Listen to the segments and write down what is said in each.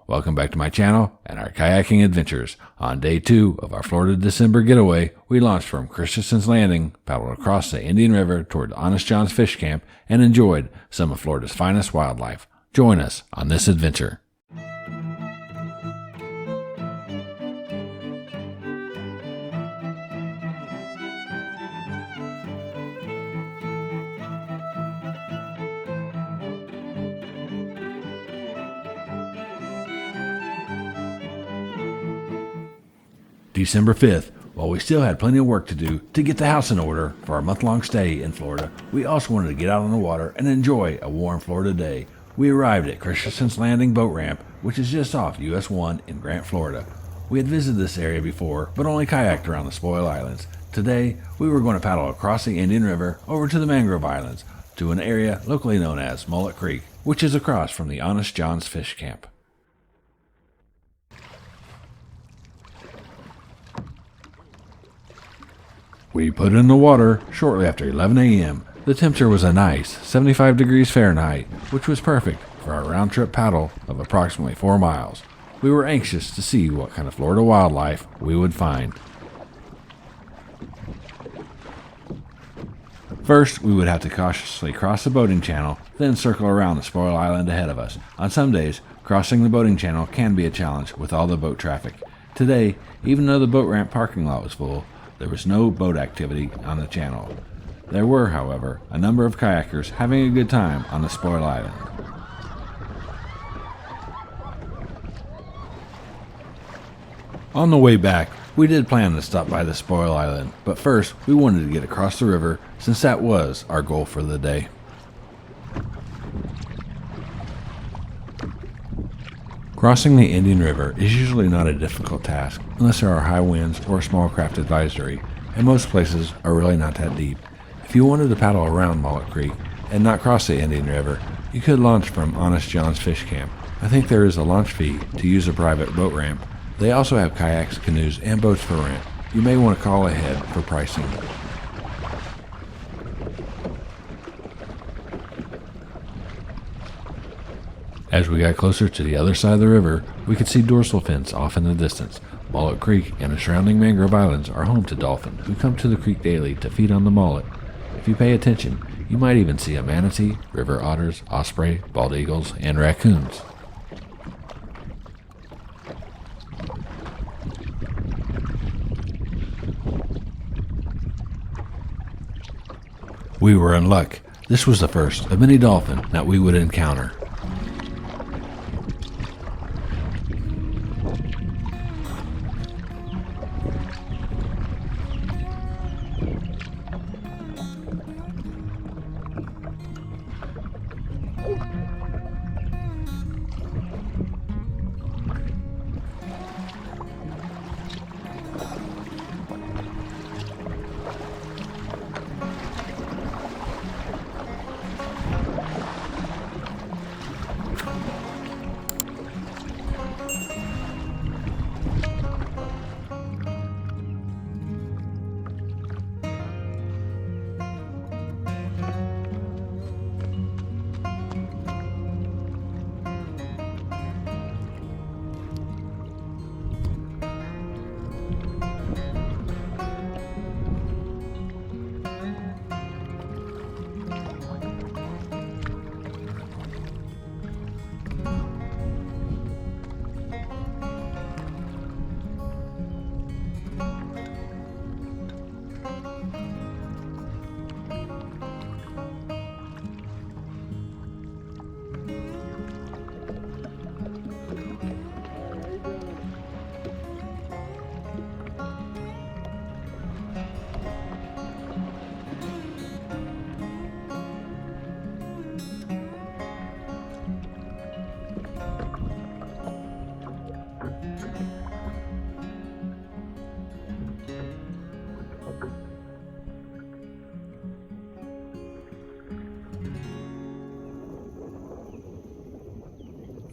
Welcome back to my channel and our kayaking adventures. On day 2 of our Florida December getaway, we launched from Christensen's Landing, paddled across the Indian River toward Honest John's Fish Camp, and enjoyed some of Florida's finest wildlife. Join us on this adventure. December 5th, while we still had plenty of work to do to get the house in order for our month-long stay in Florida, we also wanted to get out on the water and enjoy a warm Florida day. We arrived at Christensen's Landing Boat Ramp, which is just off US 1 in Grant, Florida. We had visited this area before, but only kayaked around the Spoil Islands. Today, we were going to paddle across the Indian River over to the Mangrove Islands, to an area locally known as Mullet Creek, which is across from the Honest John's Fish Camp. We put in the water shortly after 11 a.m. The temperature was a nice 75 degrees Fahrenheit, which was perfect for our round-trip paddle of approximately 4 miles. We were anxious to see what kind of Florida wildlife we would find. First, we would have to cautiously cross the boating channel, then circle around the Spoil Island ahead of us. On some days, crossing the boating channel can be a challenge with all the boat traffic. Today, even though the boat ramp parking lot was full, there was no boat activity on the channel. There were, however, a number of kayakers having a good time on the Spoil Island. On the way back, we did plan to stop by the Spoil Island, but first we wanted to get across the river since that was our goal for the day. Crossing the Indian River is usually not a difficult task unless there are high winds or a small craft advisory, and most places are really not that deep. If you wanted to paddle around Mullet Creek and not cross the Indian River, you could launch from Honest John's Fish Camp. I think there is a launch fee to use a private boat ramp. They also have kayaks, canoes, and boats for rent. You may want to call ahead for pricing. As we got closer to the other side of the river, we could see dorsal fins off in the distance. Mullet Creek and the surrounding mangrove islands are home to dolphins who come to the creek daily to feed on the mullet. If you pay attention, you might even see a manatee, river otters, osprey, bald eagles, and raccoons. We were in luck. This was the first of many dolphin that we would encounter.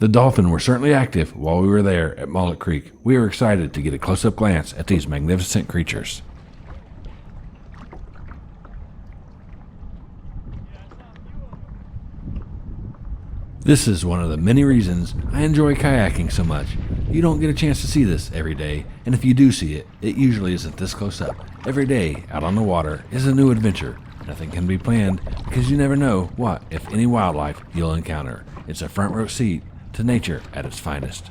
The dolphin were certainly active while we were there at Mullet Creek. We were excited to get a close-up glance at these magnificent creatures. This is one of the many reasons I enjoy kayaking so much. You don't get a chance to see this every day, and if you do see it, it usually isn't this close up. Every day out on the water is a new adventure. Nothing can be planned because you never know what, if any, wildlife you'll encounter. It's a front row seat to nature at its finest.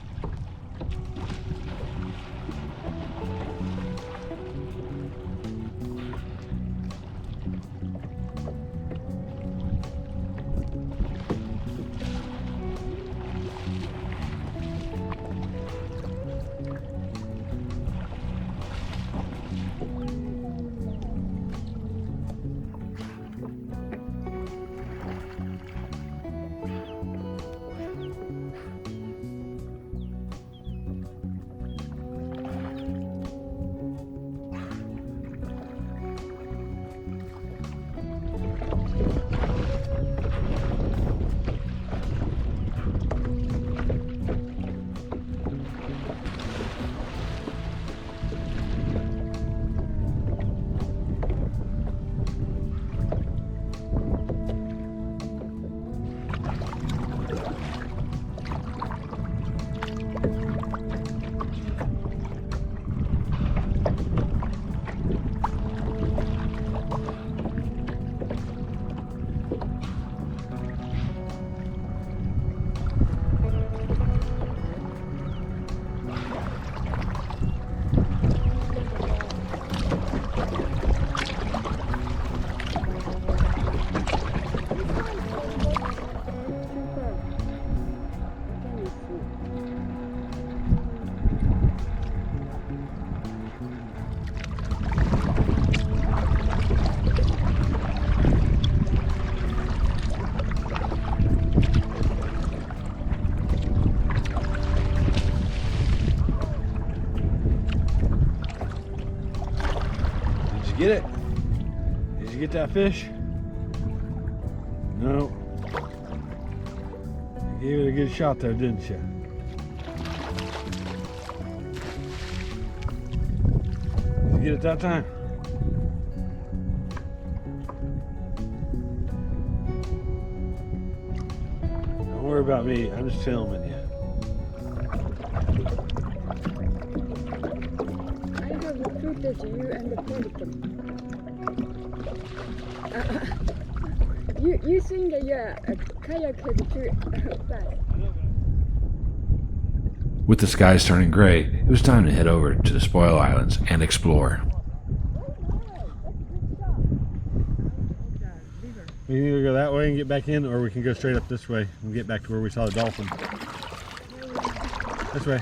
Get it? Did you get that fish? No. You gave it a good shot there, didn't you? Did you get it that time? Don't worry about me, I'm just filming you. I have recruited you and the pelican. You think that you're a kayaker too fast. With the skies turning gray, it was time to head over to the Spoil Islands and explore. We can either go that way and get back in, or we can go straight up this way and get back to where we saw the dolphin. This way.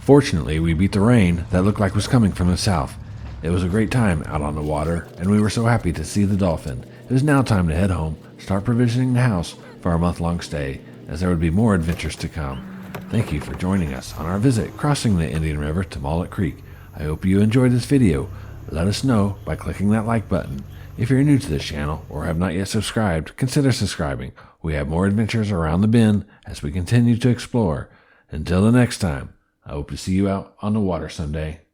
Fortunately, we beat the rain that looked like was coming from the south. It was a great time out on the water, and we were so happy to see the dolphin. It was now time to head home, start provisioning the house for our month-long stay, as there would be more adventures to come. Thank you for joining us on our visit crossing the Indian River to Mullet Creek. I hope you enjoyed this video. Let us know by clicking that like button. If you're new to this channel or have not yet subscribed, consider subscribing. We have more adventures around the bend as we continue to explore. Until the next time, I hope to see you out on the water someday.